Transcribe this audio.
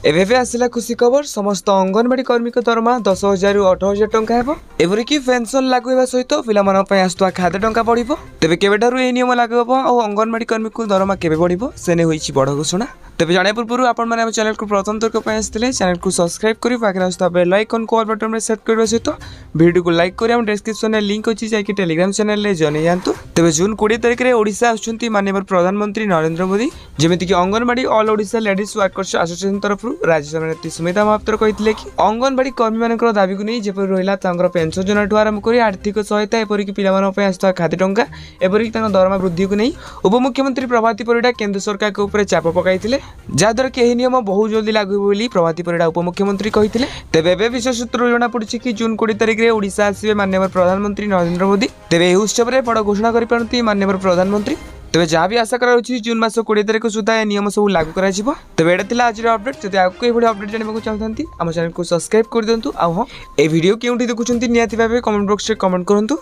एबे आसला खुशी खबर समस्त अंगनवाड़ी कर्मी दरमा 10,000 रु 18,000 टंका हेबो। एपरिक पेंशन लागू होगा सहित पिलामानक आसुवा खाद्य टंका बढ़िबो। तेबे केबेठारु ए नियम लागू होबो और अंगनवाड़ी कर्मी को दरमा केबे बढ़िबो सेने होईछि बड़ घोषणा। तेबे जाने पूर्व आपण माने हम चैनल को प्रथम थर को आसते चैनल को सब्सक्राइब करी पाखरे आसता बेल आइकन को ऑल बटन में सेट करबा सहित वीडियो को लाइक करी हम डिस्क्रिप्शन में लिंक अछि जाकि टेलीग्राम चैनल ले जने जानतु। तेबे जून 20 तारिख रे ओडिशा आछुंती माननीय प्रधानमंत्री नरेंद्र मोदी जेमिति कि anganwadi all Odisha ladies workers association तरफ राज्य सभापति सुमिता महापात्र कहिथिले कि अंगनवाड़ी कर्मी मानकर दाबी को नहीं जेपर रहिला तांकर पेंशन योजना ठु आरंभ करी आर्थिक सहायता एपरिक पिलामानक आसता खाद्य टंका एपरिक तांकर दरमा वृद्धि को नहीं उपमुख्यमंत्री प्रभाती परिडा केंद्र सरकार के ऊपर चाप पकाइथिले जहाद्वारा कि एही नियम बहुत जल्दी लागू होबो बोली प्रभाती परिडा उपमुख्यमंत्री कहिथिले। तेबे एबे विशेष सूत्र जना पड़छि कि जून 20 तारिख रे ओडिशा आसीबे माननीय प्रधानमंत्री नरेंद्र मोदी। तेबे एही उत्सव रे बड़ घोषणा करि पारंती माननीय प्रधानमंत्री। तेबे जहाँ भी आशा करा जून मास 20 तारिख सुधा ए नियम सब लागू करा जिवो। तेबे एटा थिला आज अपडेट जदि आगु एभली अपडेट जानबा को चाहथांती हम चैनल को सब्सक्राइब कर दियंतु। आ हां ए वीडियो केउंठी देखुचंती नियाति भाबे कमेंट बॉक्स रे कमेंट करंतु।